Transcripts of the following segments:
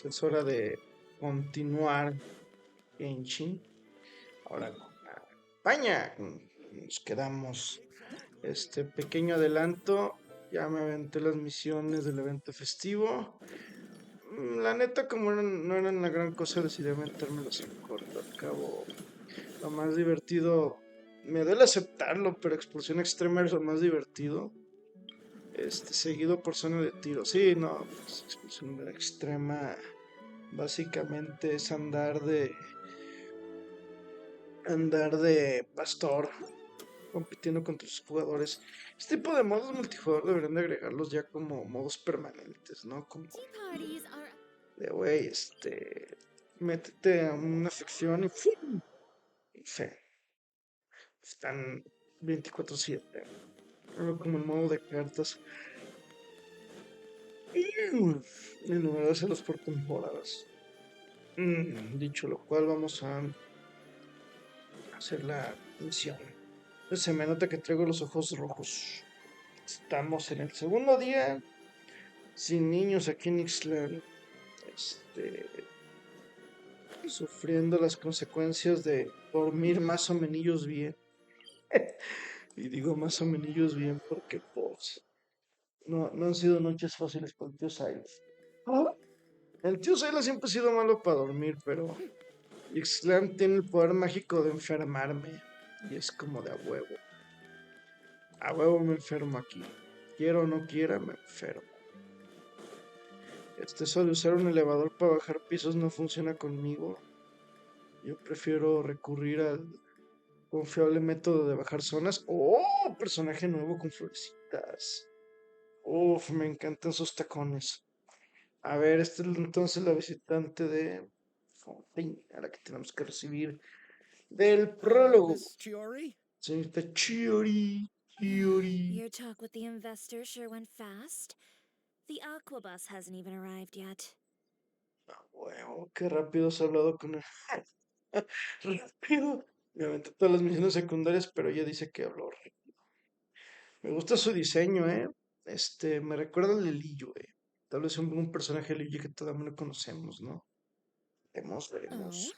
Es hora de continuar Genshin. Ahora con la España. Nos quedamos. Este pequeño adelanto. Ya me aventé las misiones del evento festivo. La neta, como no eran la gran cosa, decidí aventármelas en corto. Al cabo, lo más divertido. Me duele aceptarlo, pero Explosión Extrema es lo más divertido. Seguido por zona de tiro. Sí, no, pues Explosión Extrema básicamente es andar de pastor compitiendo contra sus jugadores. Este tipo de modos multijugador deberían de agregarlos ya como modos permanentes, ¿no? Como de, güey, métete a una sección y ¡fum! Y están 24/7. Algo como el modo de cartas. En lugar de hacerlos por temporadas. Dicho lo cual, vamos a hacer la misión. Se me nota que traigo los ojos rojos. Estamos en el segundo día sin niños aquí en Ixtlan, sufriendo las consecuencias de dormir más o menos bien. Y digo más o menos bien porque pues no han sido noches fáciles con el tío Silas. El tío Silas siempre ha sido malo para dormir, pero Ixtlan tiene el poder mágico de enfermarme. Y es como de a huevo. A huevo me enfermo aquí. Quiera o no quiera, me enfermo. Eso de usar un elevador para bajar pisos no funciona conmigo. Yo prefiero recurrir al confiable método de bajar zonas. ¡Oh! Personaje nuevo con florecitas. Uf, me encantan sus tacones. A ver, esta es entonces la visitante de Fontaine, a la que tenemos que recibir del prólogo. Miss Chiori? Señorita Chiori, Chiori. Your talk with the investor sure went fast. The aquabus hasn't even arrived yet. Huevo, qué rápido has hablado con él. Rápido. Me aventé todas las misiones secundarias, pero ella dice que habló rápido. Me gusta su diseño, ¿eh? Me recuerda al Lilillo, ¿eh? Tal vez un personaje Lilillo que todavía no conocemos, ¿no? Oh? Veremos.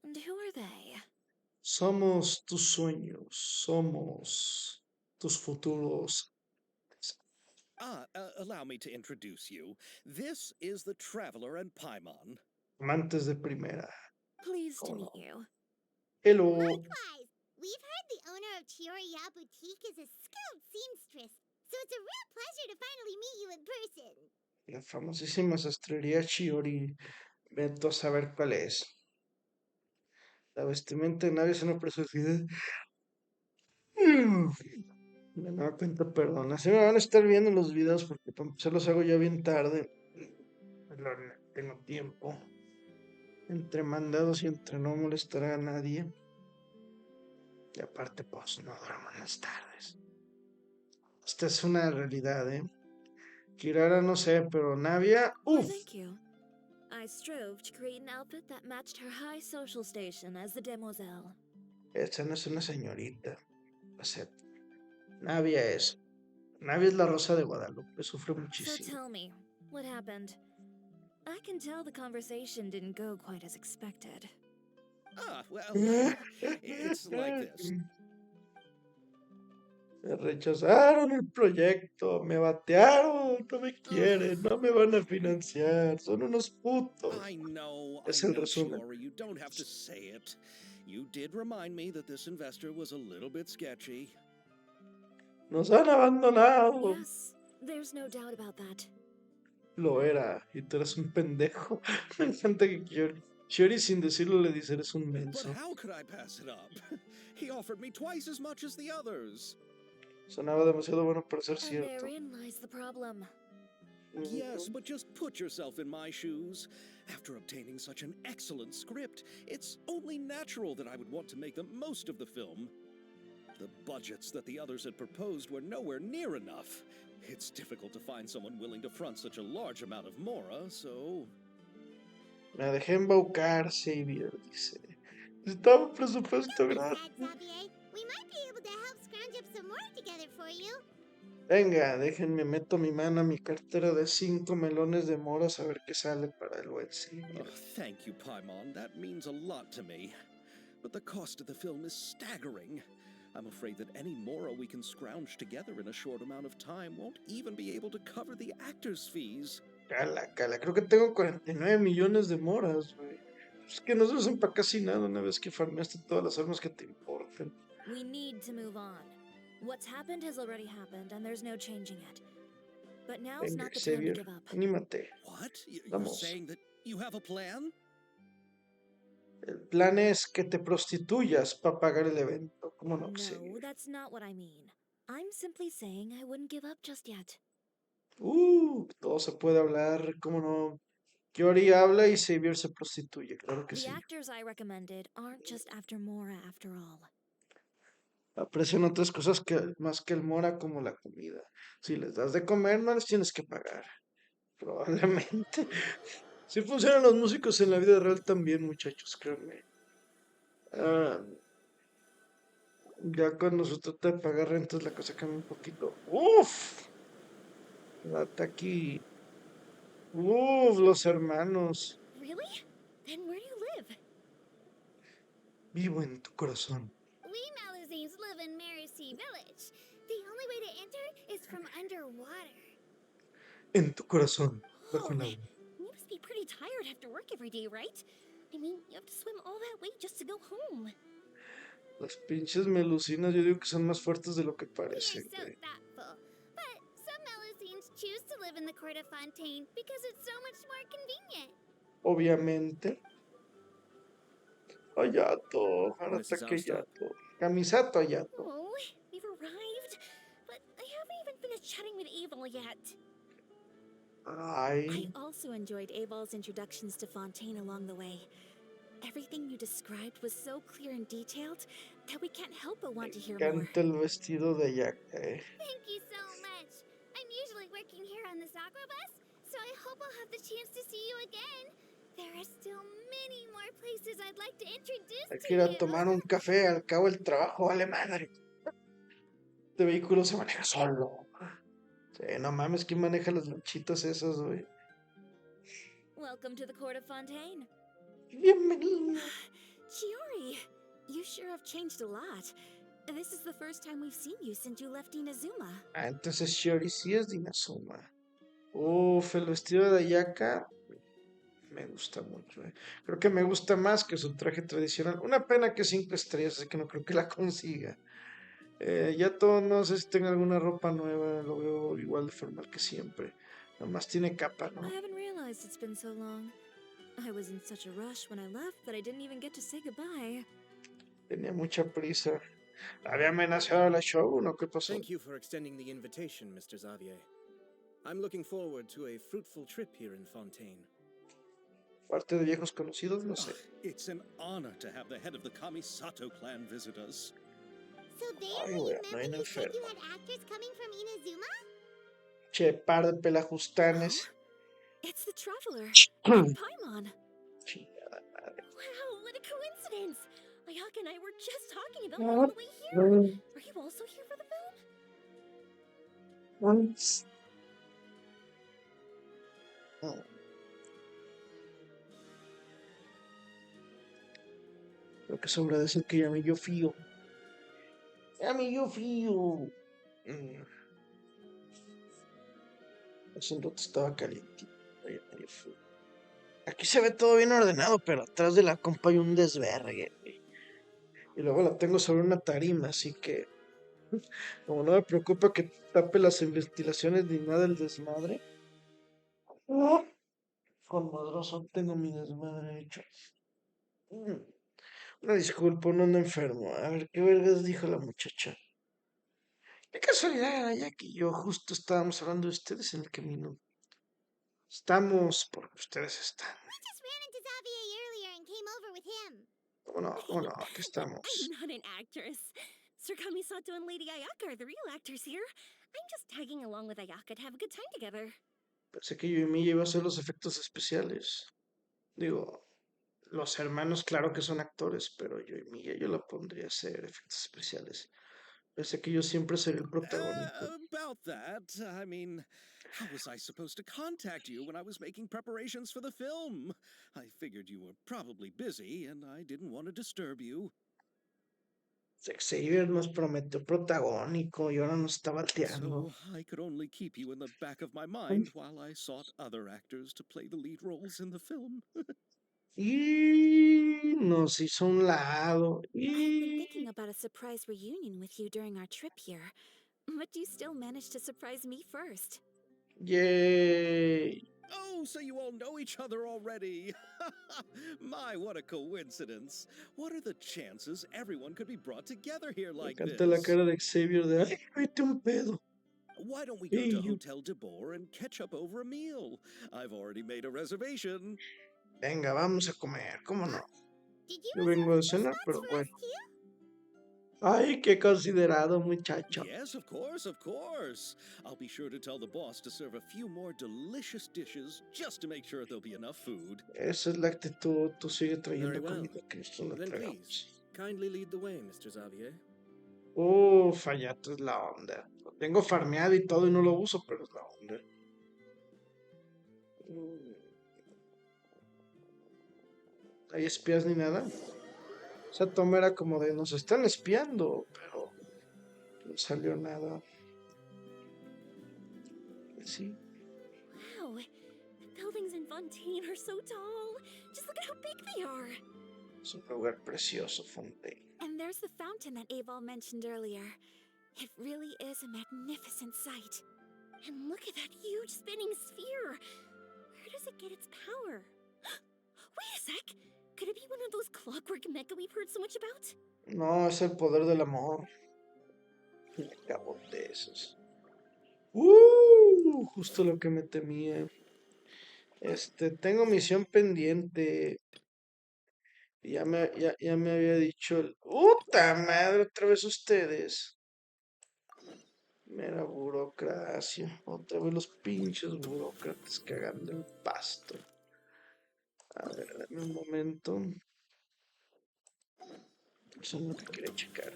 And who are they? Somos tus sueños, somos tus futuros Allow me to introduce you. This is the Traveler and Paimon. amantes de primera. Pleased to ¿Cómo meet no? you. Hello. Likewise, we've heard the owner of Chioriya Boutique is a skilled seamstress, so it's a real pleasure to finally meet you in person. La famosísima sastrería Chiori. Vete a saber cuál es. La vestimenta de nadie es una preciosidad. Me daba cuenta, perdón. Así me van a estar viendo los videos porque se los hago ya bien tarde. Pero no tengo tiempo. Entre mandados y entre no molestar a nadie. Y aparte, pues no duermo en las tardes. Esta es una realidad, ¿eh? Kirara no sé, pero Navia, Why, uff. thank you. I strove to create an outfit that matched her high social station as the demoiselle. Esta no es una señorita. Acepta. Navia es. Navia es la rosa de Guadalupe. Sufre So muchísimo. tell me, what happened? I can tell the conversation didn't go quite as expected. It's like this. Me rechazaron el proyecto, me batearon, no me quieren, no me van a financiar, son unos putos. I know, Es el resumen. Chiori, you don't have to say it. You did remind me that this investor was a little bit sketchy. Nos han abandonado. Yes, there's no doubt about that. Lo era, y tú eres un pendejo. Me encanta que Shiori sin decirlo le dice, eres un But menso. how could I pass it up? He offered me twice as much as the others. Sonaba demasiado bueno para ser And cierto. therein lies the problem. Yes, but just put yourself in my shoes. After obtaining such an excellent script, it's only natural that I would want to make the most of the film. The budgets that the others had proposed were nowhere near enough. It's difficult to find someone willing to front such a large amount of mora, so... Me dejé embaucar, Xavier, dice. Necesitaba un presupuesto Don't be grande. sad, Xavier. We might be able to help scrounge up some more together for you. Venga, déjenme, meto mi mano a mi cartera de 5 melones de moras a ver qué sale para el buen Oh, Xavier. thank you, Paimon. That means a lot to me. But the cost of the film is staggering. I'm afraid that any mora we can scrounge together in a short amount of time won't even be able to cover the actors' fees. Cala, cala, creo que tengo 49 millones de moras, güey. Es que no se usan para casi nada una vez que farmeaste todas las armas que te importan. We need to move on. What's happened has already happened, and there's no changing it. But now's Venga, not the time to Xavier, give up. anímate. What? You're Vamos. saying that you have a plan? El plan es que te prostituyas para pagar el evento. ¿Cómo no, No, Xavier? that's not what I mean. I'm simply saying I wouldn't give up just yet. Todo se puede hablar, ¿cómo no? Yori habla y Xavier se prostituye, claro que The sí. actors I recommended aren't just after Mora after all. Aprecian otras cosas que, más que el mora, como la comida. Si les das de comer, no les tienes que pagar. Probablemente. Si funcionan los músicos en la vida real también, muchachos, créanme. Ah, ya cuando se trata de pagar rentas, la cosa cambia un poquito. ¡Uf! Date aquí. ¡Uf! Los hermanos. Really? Then where do you live? Vivo en tu corazón. We Malazines live in Mercy Village. The only way to enter is from underwater. En tu corazón. Bajo Oh, el agua. you must be pretty tired after work every day, right? I mean, you have to swim all that way just to go home. Las pinches melucinas, yo digo que son más fuertes de lo que We are parecen, so güey. thoughtful. But some Malazines choose to live in the court of Fontaine because it's so much more convenient. Obviamente. Ayato. Mrs. Harata que Alstott? yato. Camisato ayato. Oh, we've arrived. But I haven't even finished chatting with Abel yet. Ay. I also enjoyed Aval's introductions to Fontaine along the way. Everything you described was so clear and detailed that we can't help but want to hear more. Canta el vestido de Ayaka, Thank you so much. I'm usually working here on the Sakura bus, so I hope I'll have the chance to see you again. There are still many more places I'd like to introduce Hay to que ir a you. tomar un café, al cabo el trabajo vale madre. Este vehículo se maneja solo. Sí, no mames, ¿quién maneja las lanchitas esas, güey? Welcome to the court of Fontaine. Bienvenido. Chiori, you sure have changed a lot. This is the first time we've seen you since you left Inazuma. Ah, entonces Shiori sí es de Inazuma. Uf, el vestido de Ayaka me gusta mucho. Creo que me gusta más que su traje tradicional. Una pena que 5 estrellas, así que no creo que la consiga. Ya todo, no sé si tenga alguna ropa nueva, lo veo igual de formal que siempre. Nomás tiene capa, ¿no? I haven't realized it's been so long. I was in such a rush when I left that I didn't even get to say goodbye. Tenía mucha prisa. ¿Había amenazado a la show, no? ¿Qué pasó? Thank you for extending the invitation, Mr. Xavier. I'm looking forward to a fruitful trip here in Fontaine. Parte de viejos conocidos, no sé. It's an honor to have the head of the Kamisato clan visit us. So they Ay, are who you güey, meant no when hay you said you enfermo. had actors coming from Inazuma? Che, par de pelajustanes. It's the traveler, and Paimon. Chingada madre. Wow, what a coincidence! Ayaka and I were just talking about you on the way here. Are you also here for the film? Lo que sobra decir que ya me yo fío. Ya me yo fío. Hace un rato estaba calientito. Ya me dio frío. Aquí se ve todo bien ordenado, pero atrás de la compa hay un desvergue, güey. Y luego la tengo sobre una tarima, así que como no me preocupa que tape las ventilaciones ni nada del desmadre. Con madroso tengo mi desmadre hecho. Una disculpa, no ando enfermo. A ver, ¿qué vergas dijo la muchacha? Qué casualidad, ya que yo justo estábamos hablando de ustedes en el camino. Estamos porque ustedes están. I just ran into Xavier earlier and came over with him. ¿Cómo no? Aquí estamos. I'm not an actress. Sir Kamisato and Lady Ayaka are the real actors here. I'm just tagging along with Ayaka to have a good time together. Pensé que yo y Milla iba a hacer los efectos especiales. Digo, los hermanos, claro que son actores, pero yo y Milla yo la pondría a hacer efectos especiales. Pensé que yo siempre sería el protagónico. About that, I mean, how was I supposed to contact you when I was making preparations for the film? I figured you were probably busy and I didn't want to disturb you. Xavier nos prometió protagónico y ahora nos está bateando. So I could only keep you in the back of my mind while I sought other actors to play the lead roles in the film. Y nos hizo un lado. I've been Y thinking about a surprise reunion with you during our trip here, but you still managed to surprise me first. yay. Oh, so you all know each other already. My, what a coincidence. What are the chances everyone could be brought together here Me like encanta la this? cara de Xavier de, ay, vete un pedo. Why don't we go to Y yo, Hotel de Boer and catch up over a meal? I've already made a reservation. venga, vamos a comer, ¿cómo no? Did you Yo reserve vengo de full cenar, spots pero for bueno. us too? Ay, qué considerado, muchacho. Yes, of course, of course. I'll be sure to tell the boss to serve a few more delicious dishes just to make sure there'll be enough food. Esa es la actitud. Tú sigue Very trayendo well. comida que nosotros no Then please, tragamos. kindly lead the way, Mr. Xavier. Uf, allá es la onda. Lo tengo farmeado y todo y no lo uso, pero es la onda. Mm, ¿hay espías ni nada? Esa toma era como de nos están espiando, pero no salió nada. Sí, Wow, the buildings in Fontaine are so tall. Just look at how big they are. es un lugar precioso, Fontaine. And there's the fountain that Aval mentioned earlier. It really is a magnificent sight. And look at that huge spinning sphere. Where does it get its power? Wait a sec. Could it be one of those clockwork mecha we've heard so much about? No, es el poder del amor. Me cago de esos. Justo lo que me temía. Tengo misión pendiente. Ya me había dicho el. ¡Puta madre! Otra vez ustedes. Mera burocracia. Otra vez los pinches burócratas cagando el pasto. A ver, dame un momento. Eso es lo que quería checar.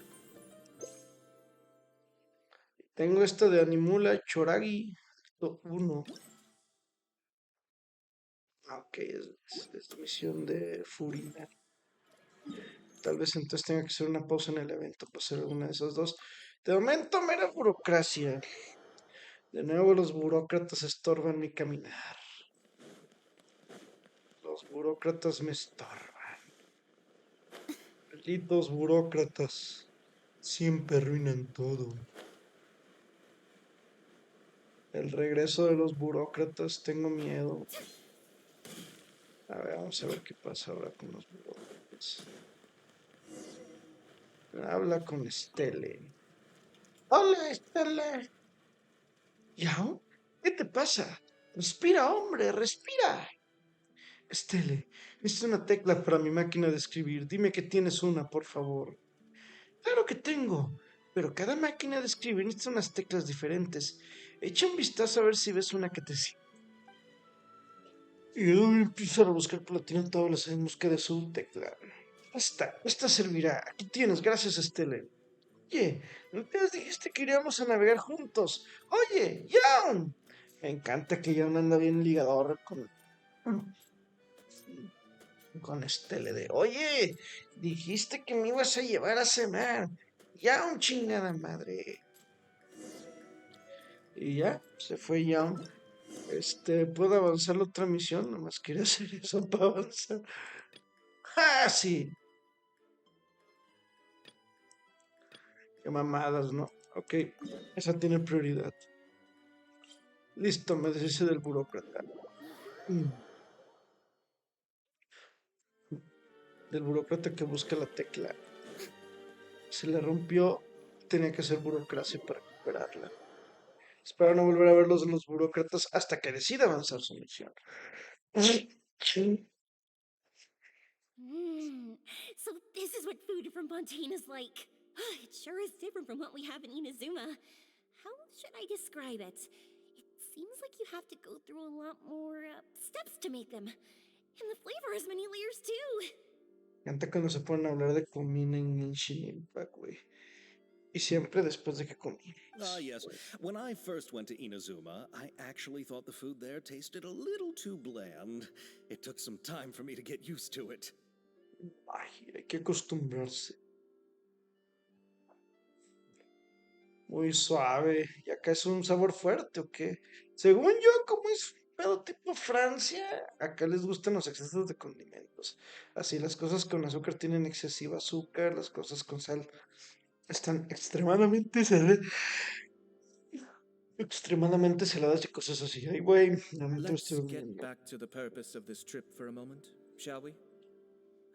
Tengo esto de Animula Choragi 1. Ok, es misión de Furina. Tal vez entonces tenga que hacer una pausa en el evento para hacer alguna de esas dos. De momento, mera burocracia. De nuevo, los burócratas estorban mi caminar. Los burócratas me estorban. Malditos burócratas. Siempre arruinan todo. El regreso de los burócratas, tengo miedo. A ver, vamos a ver qué pasa ahora con los burócratas. Habla con Estelle. Hola, Estelle. ¿Ya? ¿Qué te pasa? Respira, hombre, respira. Estelle, es una tecla para mi máquina de escribir. Dime que tienes una, por favor. Claro que tengo, pero cada máquina de escribir necesita unas teclas diferentes. Echa un vistazo a ver si ves una que te sirve. Y yo voy a empezar a buscar por todas las en busca de su tecla. Esta servirá. Aquí tienes, gracias, Estelle. Oye, ¿no te dijiste que iríamos a navegar juntos? Oye, Jan. Me encanta que Jan anda bien ligador con Estelle de, oye, dijiste que me ibas a llevar a cenar. Ya un chingada madre. Y ya, se fue Jan. ¿Puedo avanzar la otra misión? Nomás quería hacer eso para avanzar. ¡Ah, sí! Qué mamadas, ¿no? Ok, esa tiene prioridad. Listo, me deshice del burócrata. Del burócrata que busca la tecla. Se le rompió, tenía que hacer burocracia para recuperarla. Espero no volver a ver los burócratas hasta que decida avanzar su misión. So this is what food from Fontaine is like. It sure is different from what we have in Inazuma. How should I describe it? It seems like you have to go through a lot more steps to make them. And the flavor has many layers too. Me encanta cuando se ponen a hablar de comida en Genshin Impact, güey. Y siempre después de que comí. Yes. When I first went to Inazuma, I actually thought the food there tasted a little too bland. It took some time for me to get used to it. Ay, hay que acostumbrarse. Muy suave. ¿Y acá es un sabor fuerte o qué? Según yo, como es pedo tipo Francia, acá les gustan los excesos de condimentos. Así las cosas con azúcar tienen excesivo azúcar, las cosas con sal están extremadamente saladas y cosas así. Ay, güey, realmente me estoy Let's get durmiendo. back to the purpose of this trip for a moment, shall we?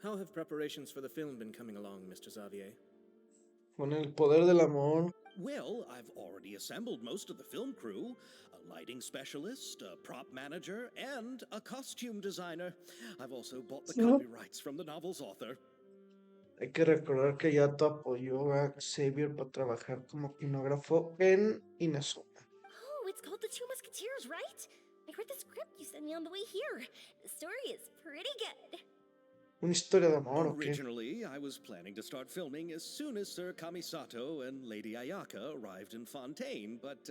How have preparations for the film been coming along, Mr. Xavier? Con el poder del amor. Well, I've already assembled most of the film crew, a lighting specialist, a prop manager, and a costume designer. I've also bought the No. copyrights from the novel's author. Hay que recordar que Yato apoyó a Xavier para trabajar como quinógrafo en Inazuma. Oh, it's called The Two Musketeers, right? I read the script you sent me on the way here. The story is pretty good. ¿Una historia de amor o qué? Originally, I was planning to start filming as soon as Sir Kamisato and Lady Ayaka arrived in Fontaine, but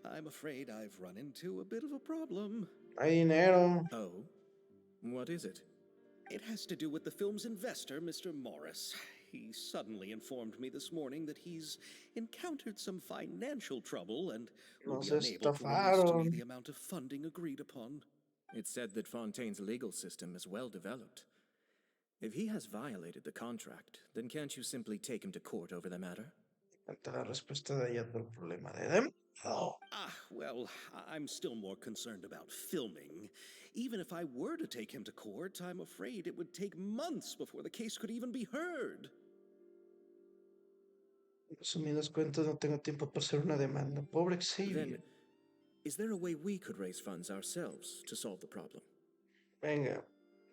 I'm afraid I've run into a bit of a problem. Hay dinero. Oh? What is it? It has to do with the film's investor, Mr. Morris. He suddenly informed me this morning that he's encountered some financial trouble and will Nos be unable to release to me estafaron. the amount of funding agreed upon. It's said that Fontaine's legal system is well developed. If he has violated the contract, then can't you simply take him to court over the matter? Ante la respuesta de Yato al problema de Dem. Oh. Well, I'm still more concerned about filming. Even if I were to take him to court, I'm afraid it would take months before the case could even be heard. En resumidas cuentas, no tengo tiempo para hacer una demanda. Pobre Xavier. Then, is there a way we could raise funds ourselves to solve the problem? Venga,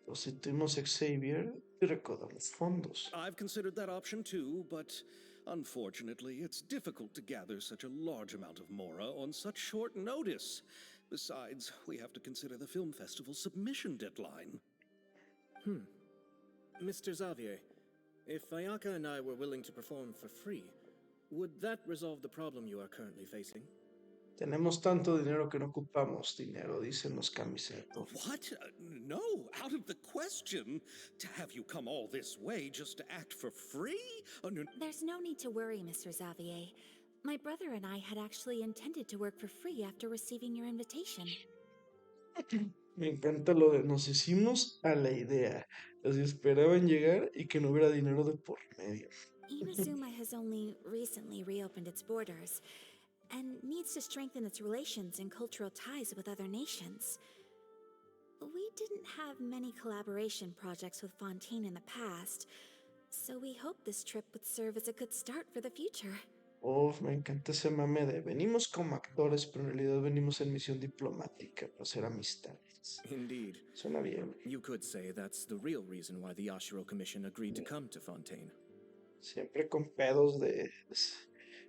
constituimos a Xavier y recaudamos fondos. I've considered that option too, but unfortunately, it's difficult to gather such a large amount of mora on such short notice. Besides, we have to consider the film festival submission deadline. Mr. Xavier, if Ayaka and I were willing to perform for free, would that resolve the problem you are currently facing? Tenemos tanto dinero que no ocupamos dinero, dicen los camisetos. What? No, out of the question. To have you come all this way just to act for free? No. There's no need to worry, Mr. Xavier. My brother and I had actually intended to work for free after receiving your invitation. Me encanta lo de nos hicimos a la idea. Así esperaban llegar y que no hubiera dinero de por medio. Inazuma has only recently reopened its borders and needs to strengthen its relations and cultural ties with other nations. We didn't have many collaboration projects with Fontaine in the past, so we hoped this trip would serve as a good start for the future. Uf, me encanta ese mame de venimos como actores, pero en realidad venimos en misión diplomática para hacer amistades. Indeed. Suena bien. You could say that's the real reason why the Yashiro Commission agreed to come to Fontaine. Siempre con pedos de...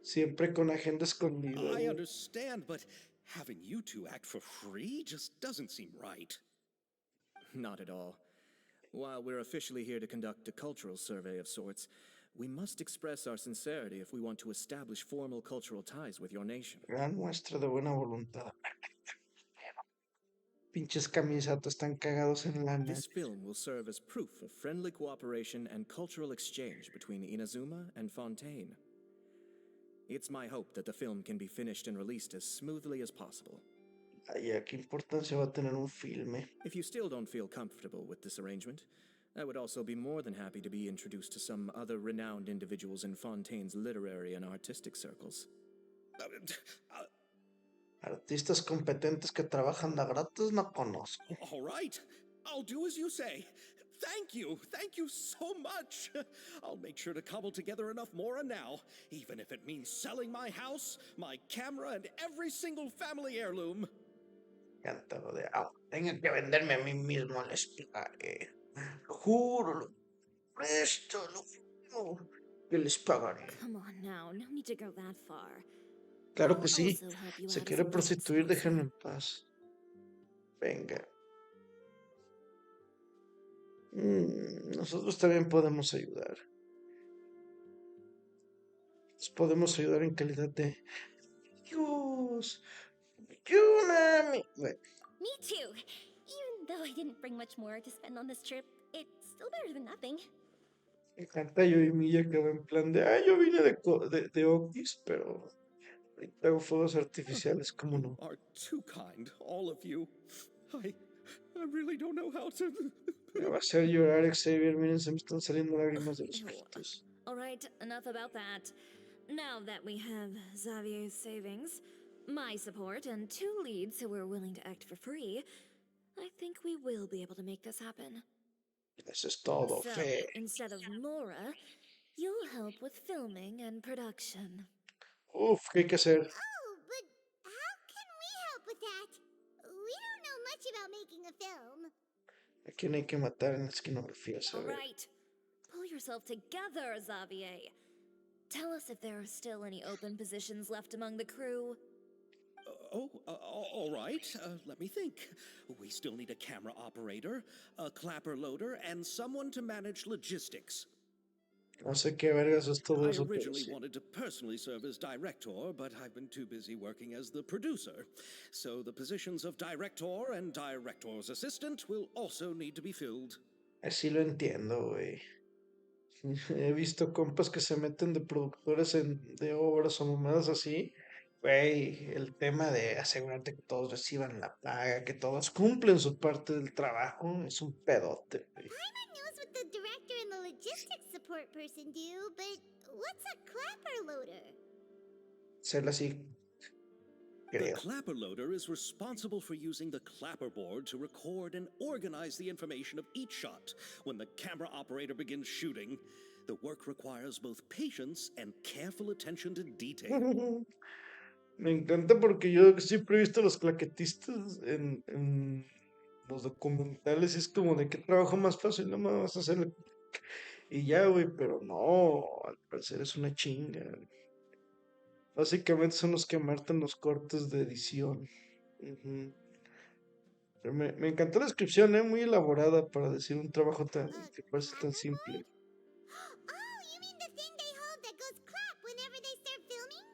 Siempre con agenda escondida. I understand, but having you two act for free just doesn't seem right. Not at all. While we're officially here to conduct a cultural survey of sorts, we must express our sincerity if we want to establish formal cultural ties with your nation. Gran muestra de buena voluntad. Pinches camisetas están cagados en lana. This film will serve as proof of friendly cooperation and cultural exchange between Inazuma and Fontaine. It's my hope that the film can be finished and released as smoothly as possible. Ay, ¿qué importancia va a tener un filme? If you still don't feel comfortable with this arrangement, I would also be more than happy to be introduced to some other renowned individuals in Fontaine's literary and artistic circles. Artistas competentes que trabajan de gratis no conozco. All right, I'll do as you say. Thank you so much. I'll make sure to cobble together enough mora now, even if it means selling my house, my camera, and every single family heirloom. Cántalo de, tengan que venderme a mí mismo, les pagaré. Lo juro, lo presto, lo juro, que les pagaré. Come on now, no need to go that far. Claro I'll que sí. also help you Se out as quiere a business prostituir, sponsor. déjenlo en paz. Venga. Nosotros también podemos ayudar. Les podemos ayudar en calidad de Dios. Yunami. Bueno, Me too. Even though I didn't bring much more to spend on this trip, it's still better than nothing. me encanta yo y Milla que va en plan de, yo vine de Oquis, pero ahorita hago fuegos artificiales, ¿cómo You no? are too kind, all of you. I, I really don't know how to. Me va a hacer llorar, Xavier. Miren, se me están saliendo lágrimas de los Ew. ojitos. All right, enough about that. Now that we have Xavier's savings, my support, and 2 leads who are willing to act for free, I think we will be able to make this happen. Eso es todo, So, fe. instead of Mora, you'll help with filming and production. Uf, ¿qué hay que hacer? Oh, but how can we help with that? We don't know much about making a film. ¿A quién hay que matar en la esquinografía? All right, pull yourself together, Xavier. Tell us if there are still any open positions left among the crew. All right. Let me think. We still need a camera operator, a clapper loader, and someone to manage logistics. No sé qué vergas es todo I eso, pero originally sí. wanted to personally serve as director, but I've been too busy working as the producer. So the positions of director and director's assistant will also need to be filled. Así lo entiendo, güey. He visto compas que se meten de productores de obras o mamadas así. Güey, el tema de asegurarte que todos reciban la paga, que todos cumplen su parte del trabajo, es un pedote, güey. Paimon knows what the director and the logistics support person do, but what's a clapper loader? Ser así, The creo. clapper loader is responsible for using the clapper board to record and organize the information of each shot when the camera operator begins shooting. The work requires both patience and careful attention to detail. Me encanta porque yo siempre he visto a los claquetistas en los documentales y es como de que trabajo más fácil, no me vas a hacer y ya, güey, pero no, al parecer es una chinga. Básicamente son los que marcan los cortes de edición. Ujú. Pero me encantó la descripción, muy elaborada para decir un trabajo tan que parece tan Clapper simple. board? Oh, you mean the thing they hold that goes clap whenever they start filming?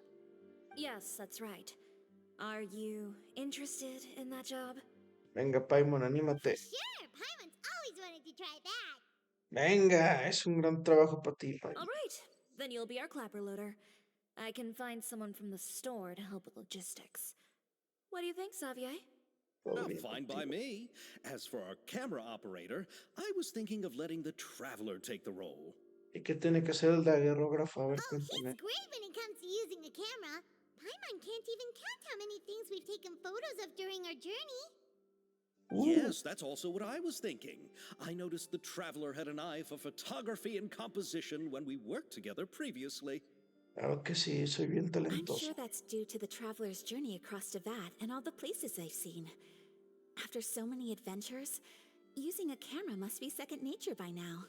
Yes, that's right. Are you interested in that job? Venga, Paimon, For anímate. sure, Paimon's always wanted to try that. Venga, es un gran trabajo para ti, All Paimon. right, then you'll be our clapper loader. I can find someone from the store to help with logistics. What do you think, Xavier? Todo bien Fine by contigo. me. As for our camera operator, I was thinking of letting the traveler take the role. ¿Y qué tiene que hacer el daguerrógrafo? A ver, Oh, cuéntame. he's great when it comes to using a camera. Paimon can't even count how many things we've taken photos of during our journey. Yes, that's also what I was thinking. I noticed the traveler had an eye for photography and composition when we worked together previously. Claro que sí, soy bien I'm talentoso. sure that's due to the traveler's journey across Tibet and all the places they've seen. After so many adventures, using a camera must be second nature by now.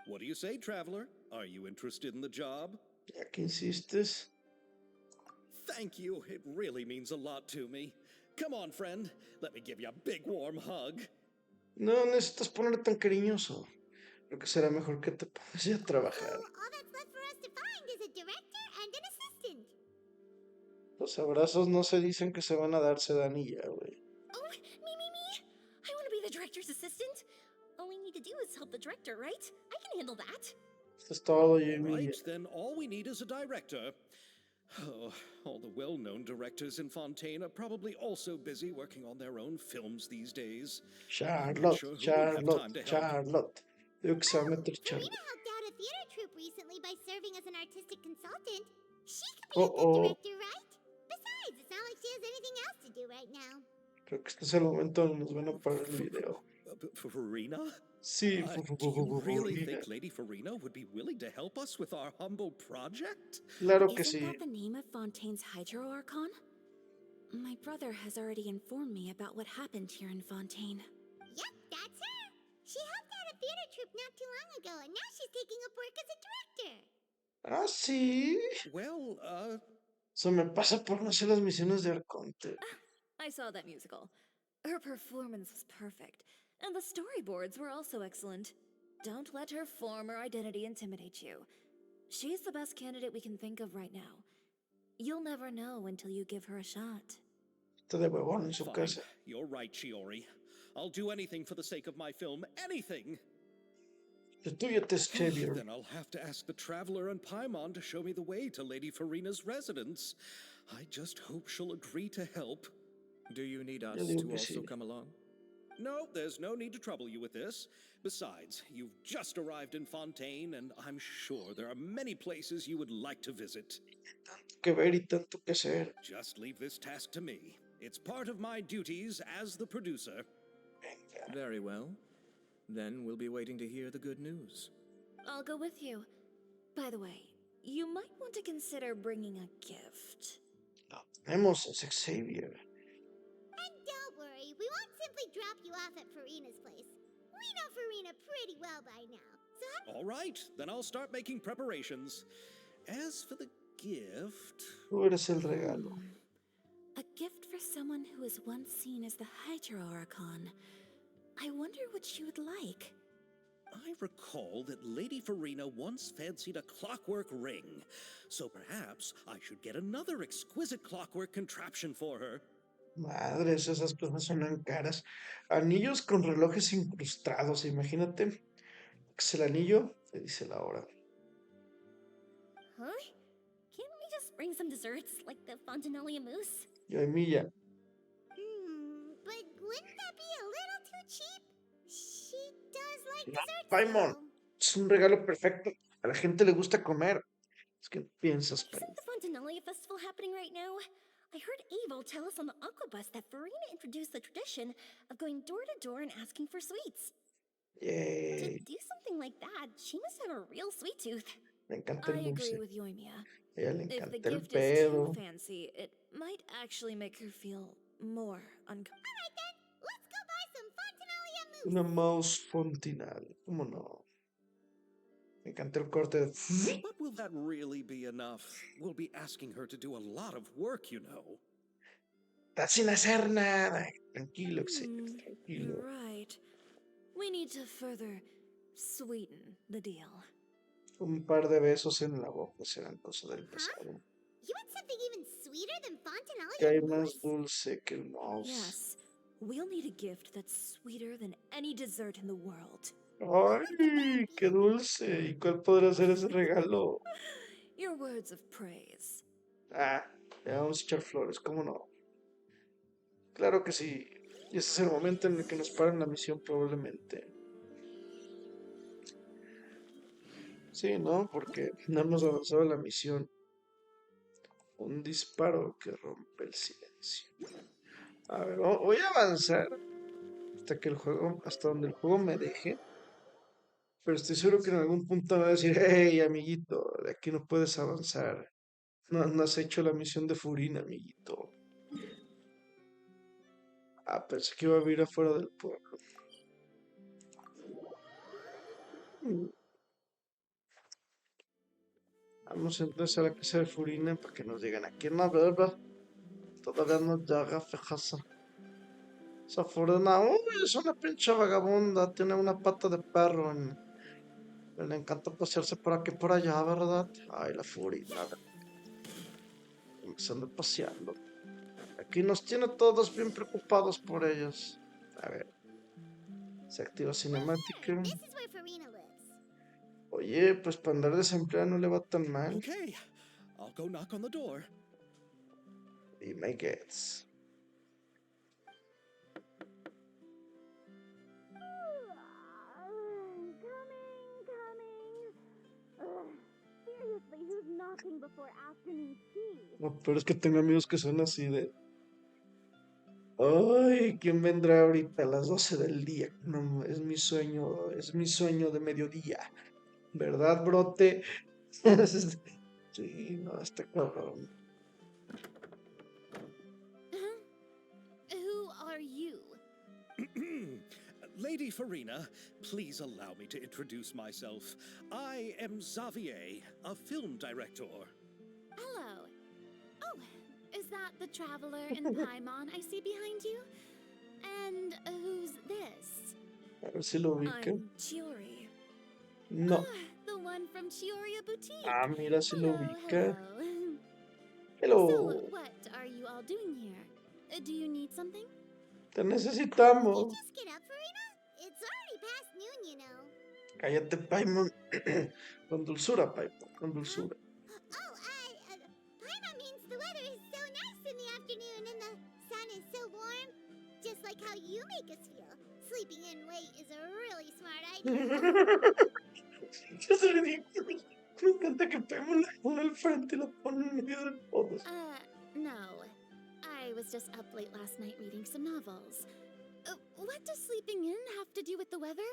What do you say, traveler? Are you interested in the job? Ya que insistes. Thank you. It really means a lot to me. Come on, friend. Let me give you a big warm hug. No necesitas ponerte tan cariñoso. Creo que será mejor que te pongas ya a So, trabajar. all that's left for us to find is a director and an assistant. Los abrazos no se dicen que se van a dar, se dan y ya, güey. Oh, me. I want to be the director's assistant. All we need to do is help the director, right? I can handle that. Esto es todo, All Jamie. right, then all we need is a director. Oh, all the well-known directors in Fontaine are probably also busy working on their own films these days. Charlotte, sure who would have time to help. Charlotte. Digo que se va a meter Charlotte. Farina helped out a theater troupe recently by serving as an artistic consultant. She could be a good Uh-oh. director, right? Besides, it's not like she has anything else to do right now. Creo que este es el momento donde nos van a parar el video. Farina? Sí, Do you really Farina. think Lady Farina would be willing to help us with our humble project? Claro que Isn't sí. that the name of Fontaine's Hydro Archon? My brother has already informed me about what happened here in Fontaine. Yep, that's her. She helped out a theater troupe not too long ago, and now she's taking up work as a director. Ah, sí. Well, Se me pasa por no hacer las misiones de Arconte. I saw that musical. Her performance was perfect, and the storyboards were also excellent. Don't let her former identity intimidate you. She's the best candidate we can think of right now. You'll never know until you give her a shot. Está de huevón en su Fine, casa. you're right, Chiori. I'll do anything for the sake of my film. Anything! Estúdiate, Xavier. Then I'll have to ask the Traveler and Paimon to show me the way to Lady Farina's residence. I just hope she'll agree to help. Do you need us digo to que also sí. come along? No, there's no need to trouble you with this. Besides, you've just arrived in Fontaine, and I'm sure there are many places you would like to visit. Tanto que ver y tanto que hacer. Just leave this task to me. It's part of my duties as the producer. Venga. Very well. Then we'll be waiting to hear the good news. I'll go with you. By the way, you might want to consider bringing a gift. Tenemos a Xavier. And don't worry, we won't simply drop you off at Farina's place. We know Farina pretty well by now. So All right, then I'll start making preparations. As for the gift... Tú eres el regalo. A gift for someone who was once seen as the Hydra Oricon. I wonder what she would like. I recall that Lady Farina once fancied a clockwork ring, so perhaps I should get another exquisite clockwork contraption for her. Madres, esas cosas suenan caras. Anillos con relojes incrustados, imagínate. Es el anillo, te dice la hora. Huh? Can't we just bring some desserts, like the Fontinalia mousse? Yo y Milla. but wouldn't that be a little too cheap? She does like No, desserts. Paimon, though. es un regalo perfecto. A la gente le gusta comer. Es que piensas, Isn't Paimon. the Fontinalia festival happening right now? I heard Abel tell us on the Aquabus that Farina introduced the tradition of going door to door and asking for sweets. To Yay. do something like that, she must have a real sweet tooth. Le encanta I el agree dulce. with Yoimiya. A ella le If the encanta el gift is too pedo. fancy, it might actually make her feel more uncomfortable. Alright then, let's go buy some Fontinalia mousse. Una mouse fontinal. ¿Cómo no? Me encanta el corte de... But will that really be enough? We'll be asking her to do a lot of work, you know. Está sin hacer nada. Tranquilo, Xavier, You're tranquilo. right. We need to further sweeten the deal. Un par de besos en la boca serán cosa del pasado. You want something even sweeter than Que hay Fontinalia más mousse? dulce que el mouse. Yes, we'll need a gift that's sweeter than any dessert in the world. ¡Ay! ¡Qué dulce! ¿Y cuál podrá ser ese regalo? Your words of praise. Ah, le vamos a echar flores, ¿cómo no? Claro que sí. Y ese es el momento en el que nos paran la misión probablemente. Sí, ¿no? Porque no hemos avanzado en la misión. Un disparo que rompe el silencio. A ver, voy a avanzar hasta donde el juego me deje. Pero estoy seguro que en algún punto me va a decir, hey, amiguito, de aquí no puedes avanzar. No has hecho la misión de Furina, amiguito. Ah, pensé que iba a vivir afuera del pueblo. Vamos entonces a la casa de Furina para que nos digan aquí no, ¿verdad? Todavía no llega, fijasa. Esa Furina, uy, es una pinche vagabunda, tiene una pata de perro. Le encanta pasearse por aquí y por allá, ¿verdad? Ay, la Furina. Empezando paseando. Aquí nos tiene todos bien preocupados por ellos. A ver. Se activa cinemática. This is where Farina lives. Oye, pues para andar desempleado no le va tan mal. Okay, I'll go knock on the door. Y my gets. Seriously, who's knocking before afternoon tea? No, pero es que tengo amigos que son así de. Ay, ¿quién vendrá ahorita a las 12 del día? No, es mi sueño de mediodía. ¿Verdad, brote? Sí, no, está cabrón. Who are you? Lady Farina, please allow me to introduce myself. I am Xavier, a film director. Hello. Oh, is that the traveler in Paimon I see behind you? And who's this? A ver si lo ubica. I'm Chiori. No. The one from Chioria Boutique. Ah, mira, si lo Hello, ubica. hello. So, Hello, what are you all doing here? Do you need something? te Did you necesitamos. just get up, Farina? It's already past noon, you know. Cállate, Paimon. Con dulzura, Paimon, con Huh? dulzura. Oh, Paima means the weather is so nice in the afternoon and the sun is so warm. Just like how you make us feel. Sleeping in late is a really smart idea. Es ridículo. Me encanta que Paimon la pone al frente y la pone en medio del podo. No. I was just up late last night reading some novels. What does sleeping in have to do with the weather?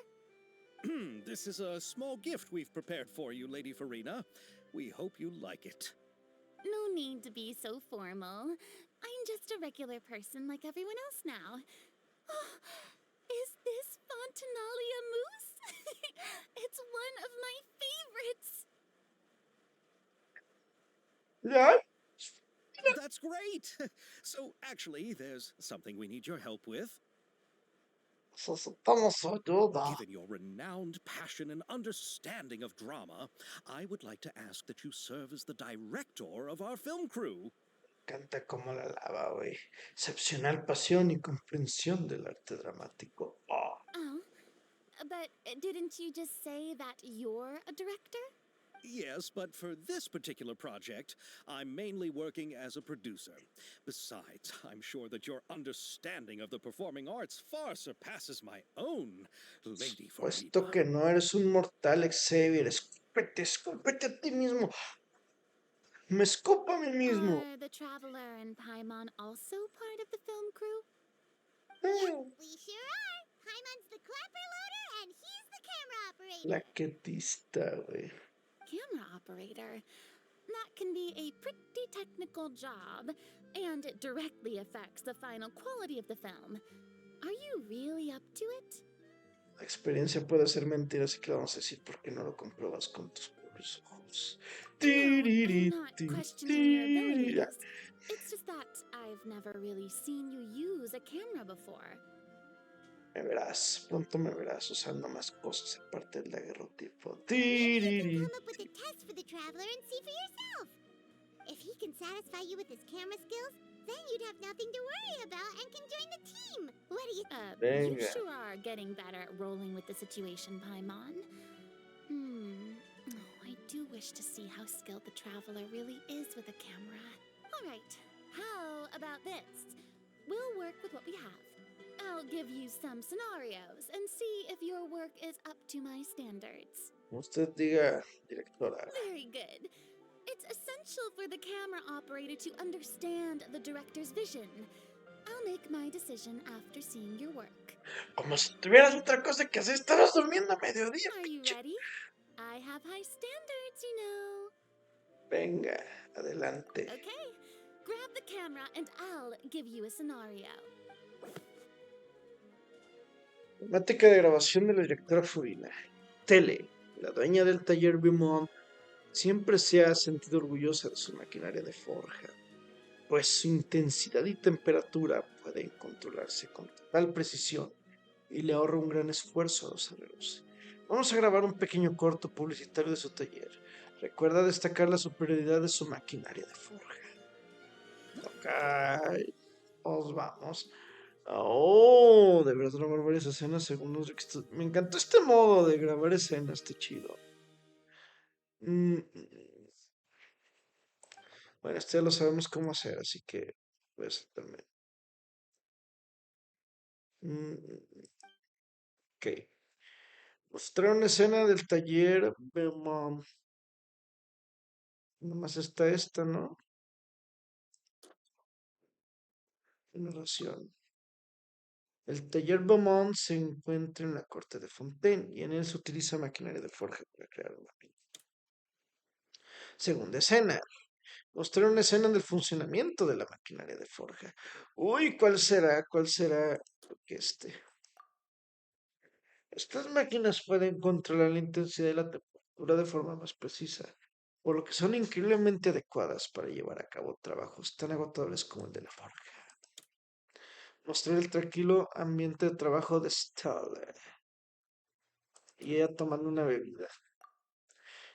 This is a small gift we've prepared for you, Lady Farina. We hope you like it. No need to be so formal. I'm just a regular person like everyone else now. Oh, is this Fontinalia mousse? It's one of my favorites. ¿Ya? That's great! So, actually, there's something we need your help with. Necesitamos su ayuda. Given your renowned passion and understanding of drama, I would like to ask that you serve as the director of our film crew. Canta como la lava, güey. Excepcional pasión y comprensión del arte dramático. Oh. Oh, but didn't you just say that you're a director? Yes, but for this particular project, I'm mainly working as a producer. Besides, I'm sure that your understanding of the performing arts far surpasses my own, Lady Puesto Farina. que no eres un mortal, Xavier, escúpete, escúpete a ti mismo. Me escupo a mí mismo. Are the Traveler and Paimon also part of the film crew? Mm, We sure are. Paimon's the clapper loader and he's the camera operator. La quetista, güey. Camera operator? That can be a pretty technical job, and it directly affects the final quality of the film. Are you really up to it? La experiencia puede ser mentira, así que lo vamos a decir porque no lo compruebas con tus propios ojos. No, I'm Tiriri, not tin, questioning your tiri. abilities. It's just that I've never really seen you use a camera before. Me verás, pronto me verás usando más cosas aparte del daguerrotipo. Maybe you can Tiriri. come up with a test for the Traveler and see for yourself. If he can satisfy you with his camera skills, then you'd have nothing to worry about and can join the team. What do you... you Venga. sure are getting better at rolling with the situation, Paimon. I do wish to see how skilled the Traveler really is with a camera. All right, how about this? We'll work with what we have. I'll give you some scenarios and see if your work is up to my standards. Usted diga, directora. Very good. It's essential for the camera operator to understand the director's vision. I'll make my decision after seeing your work. Como si tuvieras otra cosa que hacer, estabas durmiendo a mediodía. Are you ready? I have high standards, you know. Venga, adelante. Okay, grab the camera and I'll give you a scenario. Temática de grabación de la directora Furina. Tele, la dueña del taller Beaumont, siempre se ha sentido orgullosa de su maquinaria de forja, pues su intensidad y temperatura pueden controlarse con total precisión y le ahorra un gran esfuerzo a los herreros. Vamos a grabar un pequeño corto publicitario de su taller. Recuerda destacar la superioridad de su maquinaria de forja. Ok, nos vamos. Oh, deberás grabar varias escenas según los requisitos. Me encantó este modo de grabar escenas, está chido. Bueno, esto ya lo sabemos cómo hacer, así que voy a saltarme. Ok. Mostrar una escena del taller. Nomás está esta, ¿no? Narración. El taller Beaumont se encuentra en la corte de Fontaine y en él se utiliza maquinaria de forja para crear una piña. Segunda escena. Mostrar una escena del funcionamiento de la maquinaria de forja. Uy, ¿cuál será? ¿Cuál será? Porque estas máquinas pueden controlar la intensidad y la temperatura de forma más precisa, por lo que son increíblemente adecuadas para llevar a cabo trabajos tan agotadores como el de la forja. Mostrar el tranquilo ambiente de trabajo de Staller y ella tomando una bebida.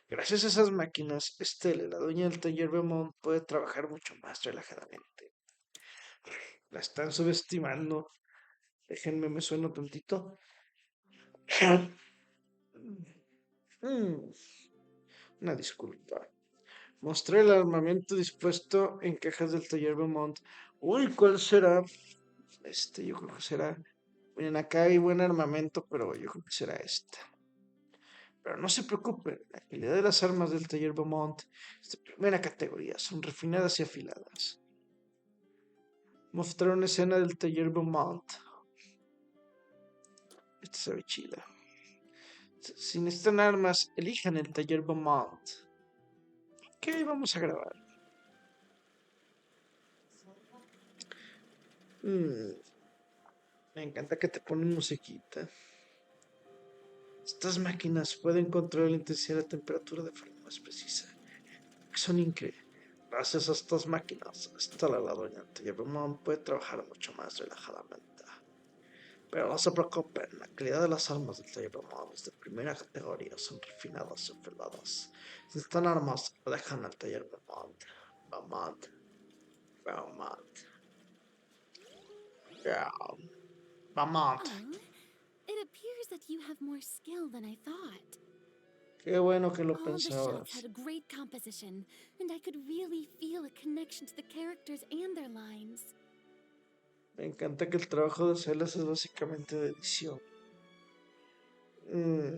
Gracias a esas máquinas, Estelle, la dueña del taller Beaumont, puede trabajar mucho más relajadamente. La están subestimando. Déjenme, me sueno tantito. Mm, Una disculpa. Mostré el armamento dispuesto en cajas del taller Beaumont. Uy, ¿cuál será? Yo creo que será. Miren, acá hay buen armamento, pero yo creo que será esta. Pero no se preocupen, la calidad de las armas del taller Beaumont es de primera categoría, son refinadas y afiladas. Mostrar una escena del taller Beaumont. Esta se ve chida. Si necesitan armas, elijan el taller Beaumont. ¿Qué vamos a grabar? Me encanta que te ponen musiquita. Estas máquinas pueden controlar la intensidad y la temperatura de forma más precisa. Son increíbles. Gracias a estas máquinas, la doña taller Beaumont puede trabajar mucho más relajadamente. Pero no se preocupen, la calidad de las armas del taller Beaumont es de primera categoría, son refinadas y afiladas. Si están armas, dejan al taller Beaumont. Beaumont. Beaumont. Yeah. Beaumont. Oh, it appears that you have more skill than I thought. Qué bueno que lo All the shots pensabas. had a great composition, and I could really feel a connection to the characters and their lines. Me encanta que el trabajo de celas es básicamente de edición. Mm,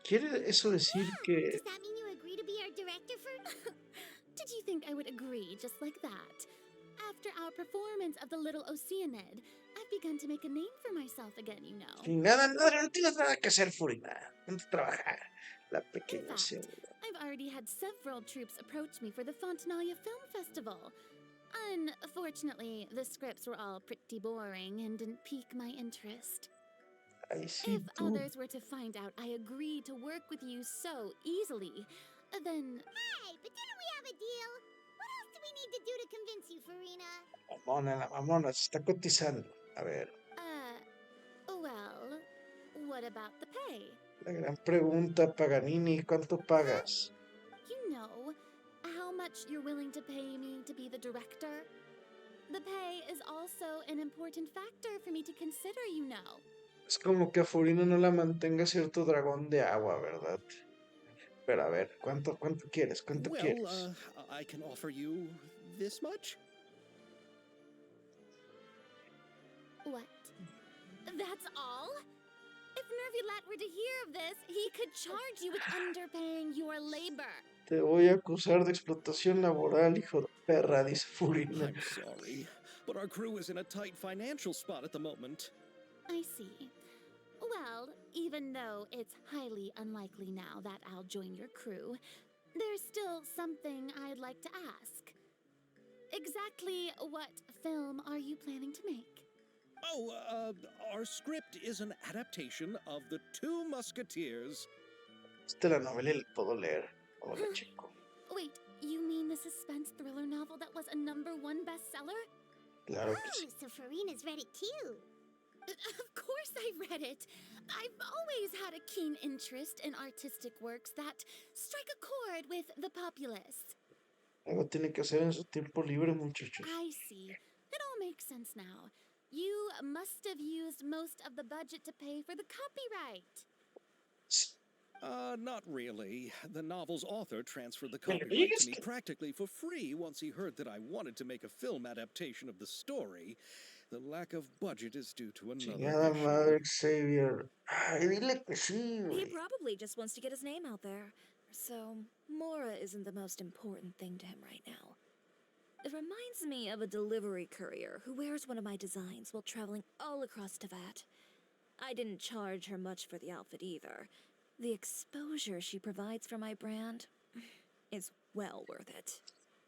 ¿Quiere eso decir que Does that mean you agree to be our director for... Did you think I would agree just like that? After our performance of The Little Oceanid, I've begun to make a name for myself again, you know. nada, no tienes nada que hacer, Furina? Ponte a trabajar. La In pequeña fact, Xavier. I've already had several troops approach me for the Fontanalia Film Festival. Unfortunately, the scripts were all pretty boring and didn't pique my interest. Ay, sí, If tú. others were to find out I agreed to work with you so easily, then Hey, but didn't we have a deal? What else do we need to do to convince you, Farina? La mamona, se está cotizando. A ver, well, what about the pay? la gran pregunta, Paganini, ¿cuánto pagas? You know, how much you're willing to pay me to be the director? The pay is also an important factor for me to consider, you know. Es como que a Furina no la mantenga cierto dragón de agua, ¿verdad? Pero a ver, ¿cuánto quieres? ¿Cuánto quieres? I can offer you this much? What? That's all? If Nervulat were to hear of this, he could charge you with underpaying your labor. Te voy a acusar de explotación laboral, hijo de perra, dice Furina. I'm sorry, but our crew is in a tight financial spot at the moment. I see. Well, even though it's highly unlikely now that I'll join your crew, there's still something I'd like to ask. Exactly what film are you planning to make? Our script is an adaptation of The Two Musketeers. Esta la novela y la puedo leer. Hola, chico. Wait, you mean the suspense thriller novel that was a #1 bestseller? Claro que sí. Oh, so Farina's read it too. Of course I read it. I've always had a keen interest in artistic works that strike a chord with the populace. Algo tiene que hacer en su tiempo libre, muchachos. I see. It all makes sense now. You must have used most of the budget to pay for the copyright. Not really. The novel's author transferred the Me lo copyright digas to me que- practically for free once he heard that I wanted to make a film adaptation of the story. The lack of budget is due to another Chingada issue. madre, Xavier. Ay, dile que sí, He güey. probably just wants to get his name out there. So, Mora isn't the most important thing to him right now. It reminds me of a delivery courier who wears one of my designs while traveling all across Teyvat. I didn't charge her much for the outfit either. The exposure she provides for my brand is well worth it.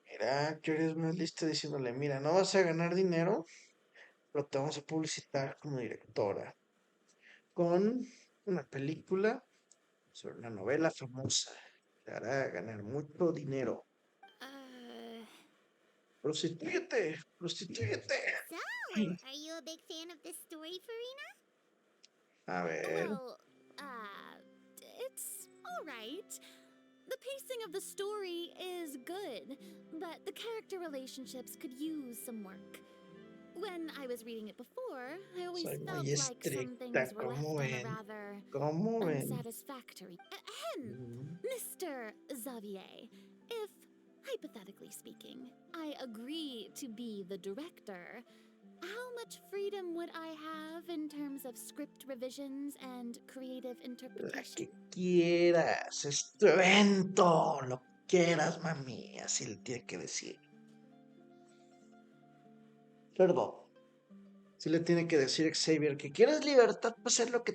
Mira, que eres más lista diciéndole, mira, no vas a ganar dinero, pero te vamos a publicitar como directora. Con una película sobre una novela famosa. Te hará ganar mucho dinero. Prostitúyete, prostitúyete. So, are you a big fan of this story, Farina? A ver. Well, it's alright. pacing of the story is good, but the character relationships could use some work. When I was reading it before, I always Soy felt muy like some estricta, things were left ¿cómo on a ven? rather ¿Cómo ven? unsatisfactory. Ahem! Mm, Mr. Xavier, if, hypothetically speaking, I agree to be the director, how much freedom would I have in terms of script revisions and creative La interpretation? que quieras, es tu evento, lo que quieras, mami, así le tiene que decir. Perdón, sí le tiene que decir Xavier que quieres libertad para hacer lo que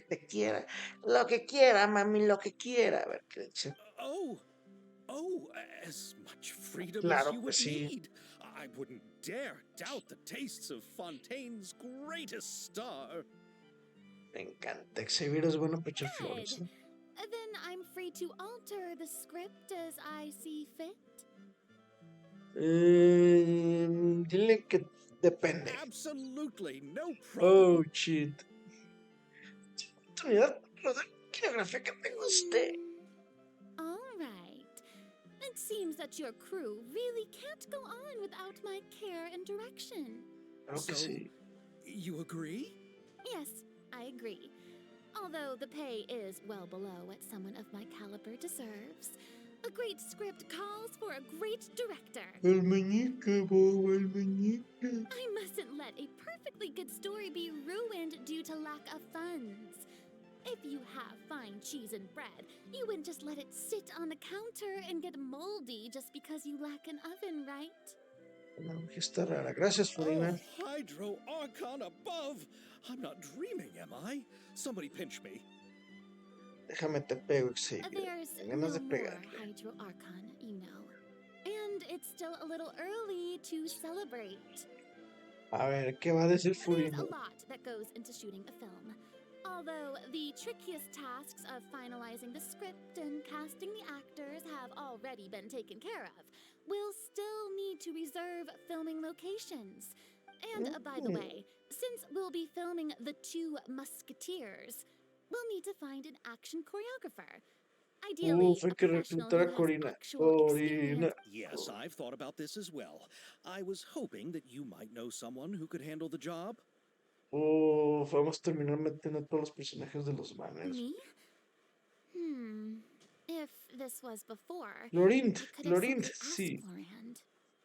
quiera, mami, lo que quiera. A ver qué dice. Oh, oh, as much freedom as Claro, you pues would sí, need. I wouldn't dare doubt the tastes of Fontaine's greatest star. me encanta. Xavier es bueno para echar Good. flores, ¿eh? Then I'm free to alter the script as I see fit. Dile que depende. Absolutely, no Oh, problem. shit. Oportunidad para rodar coreografía que te guste. All right. It seems that your crew really can't go on without my care and direction. Claro que So, sí. you agree? Yes, I agree. Although the pay is well below what someone of my caliber deserves, a great script calls for a great director. El meñique, bobo, el meñique. I mustn't let a perfectly good story be ruined due to lack of funds. If you have fine cheese and bread, you wouldn't just let it sit on the counter and get moldy just because you lack an oven, right? La magia está rara. Gracias, Oh, Florina. Hydro Archon above! I'm not dreaming, am I? Somebody pinch me. Déjame te pego, Xavier. There's Tengo ganas no de more pegarle. Hydro Archon, you know. And it's still a little early to celebrate. A ver, ¿qué va a decir There's Florina? a lot that goes into shooting a film. Although the trickiest tasks of finalizing the script and casting the actors have already been taken care of, we'll still need to reserve filming locations. And by the way, since we'll be filming The Two Musketeers, we'll need to find an action choreographer. Ideally, Hay a que professional reclutar who a has Corina. actual Corina. experience. Yes, I've thought about this as well. I was hoping that you might know someone who could handle the job. Vamos a terminar metiendo a todos los personajes de los banners. Me? If this was before, Florint, I could have Florint, simply asked sí. Florand.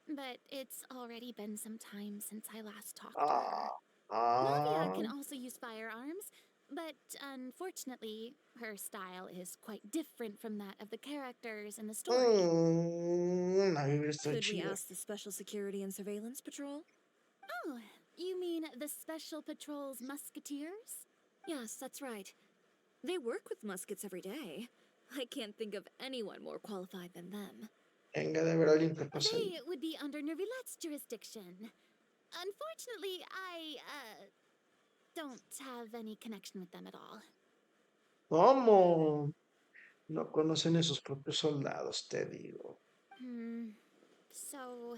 But it's already been some time since I last talked to her. Ah, Navia can ah. also use firearms, but unfortunately, her style is quite different from that of the characters in the story. La Biblia está Could we chida. ask the Special Security and Surveillance Patrol? Oh, you mean the Special Patrol's Musketeers? Yes, that's right. They work with muskets every day. I can't think of anyone more qualified than them. Venga, de ver a alguien capaz ahí. They would be under Nervilette's jurisdiction. Unfortunately, I, don't have any connection with them at all. ¿Cómo? No conocen a sus propios soldados, te digo. So,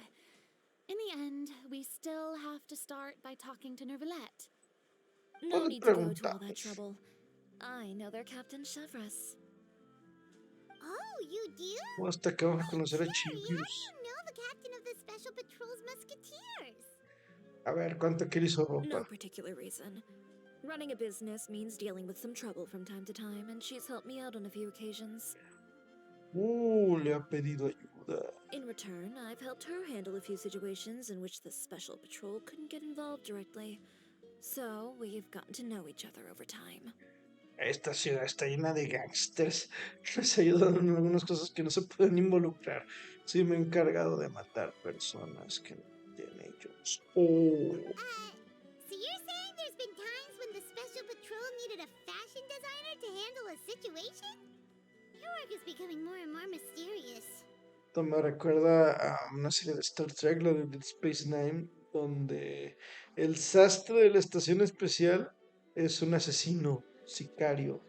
in the end, we still have to start by talking to Nervilette. No Puedes need to go to all that preguntarles. trouble. I know their Captain Chevres. Oh, you do? Hasta que vamos a conocer a Terry, how do Chibius. you know the captain of the Special Patrol's Musketeers? A ver, ¿cuánto quiere su No ropa? particular reason. Running a business means dealing with some trouble from time to time, and she's helped me out on a few occasions. Le ha pedido ayuda. In return, I've helped her handle a few situations in which the Special Patrol couldn't get involved directly. So, we've gotten to know each other over time. Esta ciudad está llena de gangsters. Les ayudan en algunas cosas que no se pueden involucrar. Sí, me he encargado de matar personas que no tienen ellos. So you're saying there's been times when the Special Patrol needed a fashion designer to handle a situation? Your work is becoming more and more mysterious. Esto me recuerda a una serie de Star Trek, la de Deep Space Nine, donde el sastre de la estación especial es un asesino, sicario.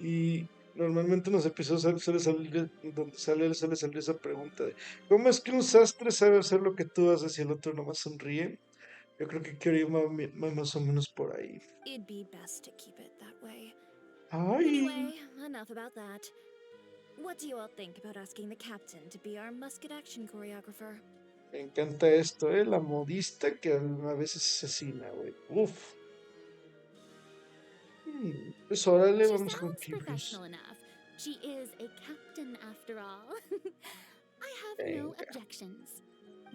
Y normalmente en los episodios suele salir, donde suele salir esa pregunta de ¿cómo es que un sastre sabe hacer lo que tú haces y el otro nomás sonríe? Yo creo que quiero ir más o menos por ahí. It'd be best to keep it that way. ¡Ay! Anyway, enough about that. What do you all think about asking the captain to be our musket action choreographer? Me encanta esto, ¿eh? La modista que a veces asesina, güey. Uf. Pues órale, She vamos con sounds Curious. professional enough. She is a captain after all. I have no Venga. objections.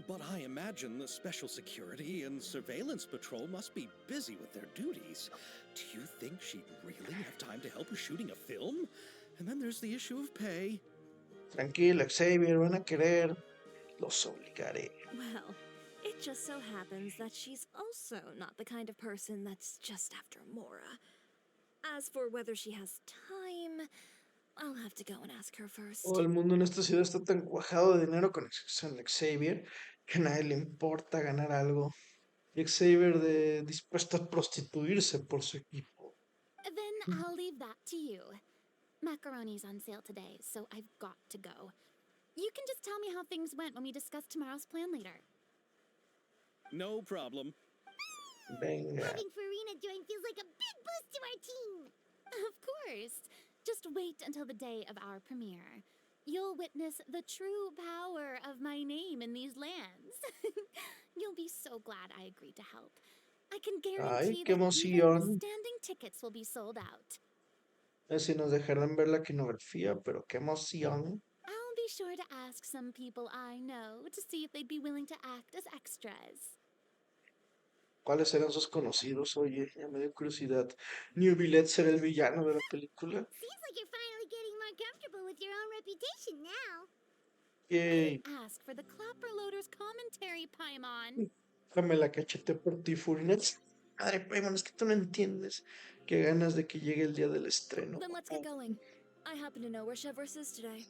But I imagine the Special Security and Surveillance Patrol must be busy with their duties. Do you think she'd really have time to help with shooting a film? And then there's the issue of pay. Tranquilo, Xavier, van a querer. Los obligaré. Well, it just so happens that she's also not the kind of person that's just after Mora. As for whether she has time, I'll have to go and ask her first. Todo el mundo en esta ciudad está tan cuajado de dinero con Xavier que a nadie le importa ganar algo. Y Xavier dispuesto a prostituirse por su equipo. Then I'll leave that to you. Macaroni's on sale today, so I've got to go. You can just tell me how things went when we discuss tomorrow's plan later. No problem. Venga. Having Farina join feels like a big boost to our team. Of course. Just wait until the day of our premiere. You'll witness the true power of my name in these lands. You'll be so glad I agreed to help. I can Ay, guarantee qué that even emoción. standing tickets will be sold out. A ver si nos dejarán ver la quinografía, pero qué emoción. I'll be sure to ask some people I know to see if they'd be willing to act as extras. ¿Cuáles serán sus conocidos? Oye, ya me dio curiosidad. ¿New Billet será el villano de la película? Seems like you're finally getting more comfortable with your own reputation now. Yay. Ask for the Clapper Loaders commentary, Paimon. Déjame la cachete por ti, Furinets. Madre, Paimon, es que tú no entiendes. Qué ganas de que llegue el día del estreno. Then let's get going. I happen to know where Chevrolet is today.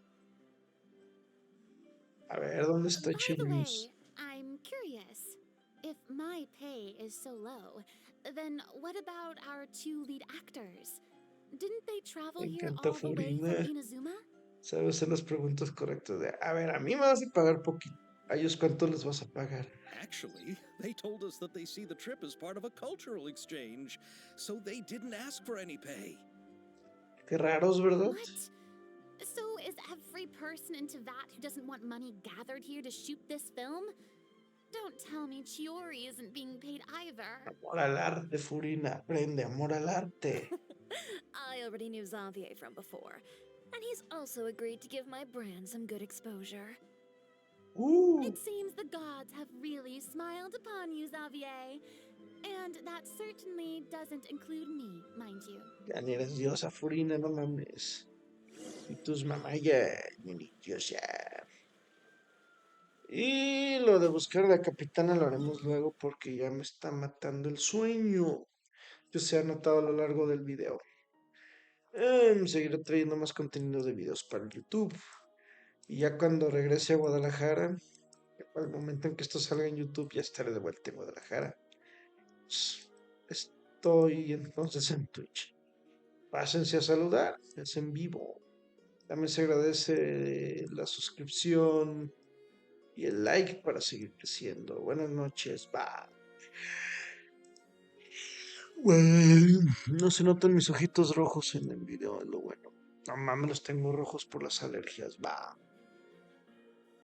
A ver, ¿dónde está By the Chirius? way, I'm curious. If my pay is so low, then what about our two lead actors? Didn't they travel Me here encanta all the way from Furina. Inazuma? Sabe hacer las preguntas correctas de, a ver, a mí me vas a pagar poquito. ¿A ellos cuánto les vas a pagar? Actually, they told us that they see the trip as part of a cultural exchange, so they didn't ask for any pay. Qué raros, ¿verdad? What? So is every person into that who doesn't want money gathered here to shoot this film? Don't tell me Chiori isn't being paid either. Amor al arte, Furina. Aprende, amor al arte. I already knew Xavier from before, and he's also agreed to give my brand some good exposure. It seems the gods have really smiled upon you, Xavier. And that certainly doesn't include me, mind you. Ya ni eres diosa, Furina, no mames. Y tus mamás ya, ni diosa. Y lo de buscar a la capitana lo haremos luego porque ya me está matando el sueño. Yo se ha notado a lo largo del video. Seguiré trayendo más contenido de videos para YouTube. Y ya cuando regrese a Guadalajara, al momento en que esto salga en YouTube, ya estaré de vuelta en Guadalajara. Estoy entonces en Twitch. Pásense a saludar, es en vivo. También se agradece la suscripción y el like para seguir creciendo. Buenas noches, bye. Bueno, no se notan mis ojitos rojos en el video, es lo bueno. No mames, los tengo rojos por las alergias, va.